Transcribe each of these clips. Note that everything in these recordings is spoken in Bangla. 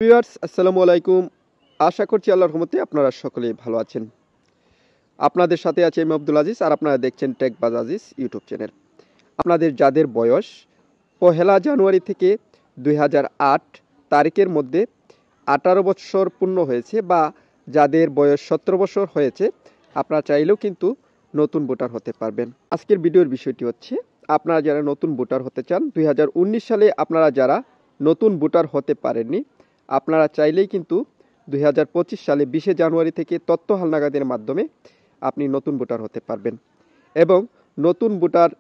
ভিউয়ার্স আসসালামু আলাইকুম। আশা করছি আল্লাহর রহমতে আপনারা সকলেই ভালো আছেন। আপনাদের সাথে আছে আমি আব্দুল আজিজ, আর আপনারা দেখছেন টেকবাজ আজিজ ইউটিউব চ্যানেল। আপনাদের যাদের বয়স 1 জানুয়ারি থেকে 2008 তারিখের মধ্যে 18 বছর পূর্ণ হয়েছে বা যাদের বয়স 17 বছর হয়েছে, আপনারা চাইলেও কিন্তু নতুন ভোটার হতে পারবেন। আজকের ভিডিওর বিষয়টি হচ্ছে, আপনারা যারা নতুন ভোটার হতে চান, 2019 সালে আপনারা যারা নতুন ভোটার হতে পারেননি, আপনারা চাইলেই কিন্তু 2025 সালে 20 জানুয়ারি থেকে তথ্য হালনাগাদের মাধ্যমে আপনি নতুন ভোটার হতে পারবেন। এবং নতুন ভোটার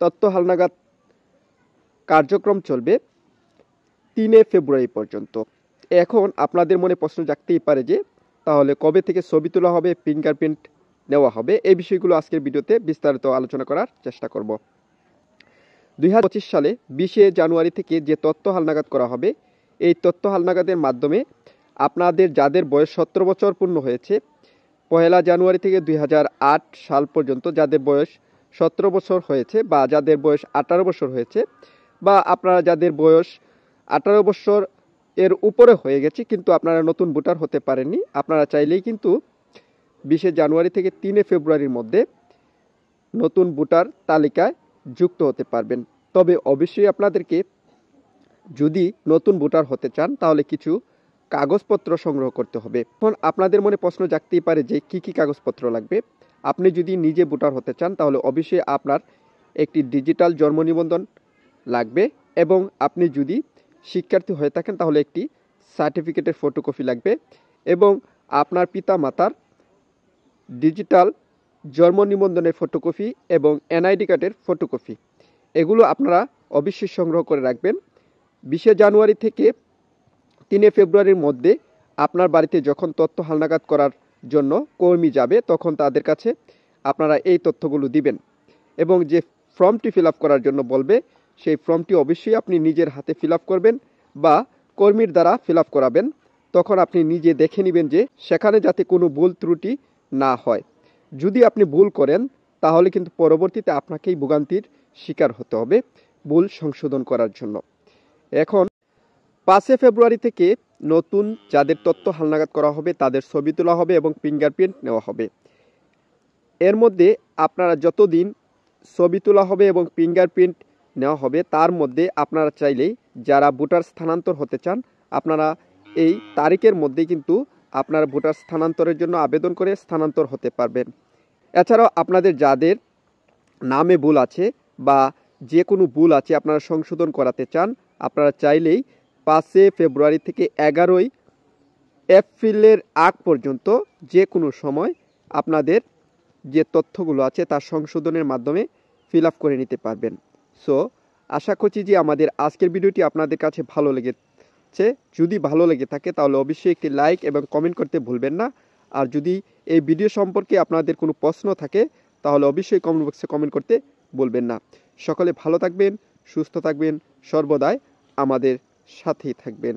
তথ্য হালনাগাদ কার্যক্রম চলবে 3 ফেব্রুয়ারি পর্যন্ত। এখন আপনাদের মনে প্রশ্ন জাগতেই পারে যে তাহলে কবে থেকে ছবি তোলা হবে, ফিঙ্গারপ্রিন্ট নেওয়া হবে, এই বিষয়গুলো আজকের ভিডিওতে বিস্তারিত আলোচনা করার চেষ্টা করব। 2025 সালে 20 জানুয়ারি থেকে যে তথ্য হালনাগাদ করা হবে, এই তথ্য হালনাগাদের মাধ্যমে আপনাদের যাদের বয়স 17 বছর পূর্ণ হয়েছে, 1 জানুয়ারি থেকে 2008 সাল পর্যন্ত যাদের বয়স 17 বছর হয়েছে বা যাদের বয়স 18 বছর হয়েছে, বা আপনারা যাদের বয়স 18 বছর এর উপরে হয়ে গেছে কিন্তু আপনারা নতুন ভোটার হতে পারেননি, আপনারা চাইলেই কিন্তু 20 জানুয়ারি থেকে 3 ফেব্রুয়ারির মধ্যে নতুন ভোটার তালিকায় যুক্ত হতে পারবেন। তবে অবশ্যই আপনাদেরকে যদি নতুন ভোটার হতে চান তাহলে কিছু কাগজপত্র সংগ্রহ করতে হবে। এখন আপনাদের মনে প্রশ্ন জাগতেই পারে যে কি কি কাগজপত্র লাগবে। আপনি যদি নিজে ভোটার হতে চান তাহলে অবশ্যই আপনার একটি ডিজিটাল জন্ম নিবন্ধন লাগবে, এবং আপনি যদি শিক্ষার্থী হয়ে থাকেন তাহলে একটি সার্টিফিকেটের ফটোকপি লাগবে, এবং আপনার পিতা মাতার ডিজিটাল জন্ম নিবন্ধনের ফটোকপি এবং এনআইডি কার্ডের ফটোকপি, এগুলো আপনারা অবশ্যই সংগ্রহ করে রাখবেন। 20 জানুয়ারি থেকে 3 ফেব্রুয়ারির মধ্যে আপনার বাড়িতে যখন তথ্য হালনাগাদ করার জন্য কর্মী যাবে, তখন তাদের কাছে আপনারা এই তথ্যগুলো দিবেন, এবং যে ফর্মটি ফিল আপ করার জন্য বলবে সেই ফর্মটি অবশ্যই আপনি নিজের হাতে ফিল আপ করবেন বা কর্মীর দ্বারা ফিল আপ করাবেন। তখন আপনি নিজে দেখে নেবেন যে সেখানে যাতে কোনো ভুল ত্রুটি না হয়। যদি আপনি ভুল করেন তাহলে কিন্তু পরবর্তীতে আপনাকেই ভোগান্তির শিকার হতে হবে ভুল সংশোধন করার জন্য। এখন 5 ফেব্রুয়ারি থেকে নতুন যাদের তথ্য হালনাগাদ করা হবে তাদের ছবি তোলা হবে এবং ফিঙ্গারপ্রিন্ট নেওয়া হবে। এর মধ্যে আপনারা যতদিন ছবি তোলা হবে এবং ফিঙ্গারপ্রিন্ট নেওয়া হবে তার মধ্যে আপনারা চাইলেই যারা ভোটার স্থানান্তর হতে চান, আপনারা এই তারিখের মধ্যে কিন্তু আপনারা ভোটার স্থানান্তরের জন্য আবেদন করে স্থানান্তর হতে পারবেন। এছাড়াও আপনাদের যাদের নামে ভুল আছে বা যে কোনো ভুল আছে আপনারা সংশোধন করাতে চান, আপনারা চাইলেই 5 ফেব্রুয়ারি থেকে 11 এপ্রিলের আগ পর্যন্ত যে কোনো সময় আপনাদের যে তথ্যগুলো আছে তার সংশোধনের মাধ্যমে ফিল আপ করে নিতে পারবেন। সো আশা করছি যে আমাদের আজকের ভিডিওটি আপনাদের কাছে ভালো লেগেছে। যদি ভালো লেগে থাকে তাহলে অবশ্যই একটি লাইক এবং কমেন্ট করতে ভুলবেন না। আর যদি এই ভিডিও সম্পর্কে আপনাদের কোনো প্রশ্ন থাকে তাহলে অবশ্যই কমেন্ট বক্সে কমেন্ট করতে ভুলবেন না। সকলে ভালো থাকবেন, সুস্থ থাকবেন, সর্বদাই আমাদের সাথেই থাকবেন।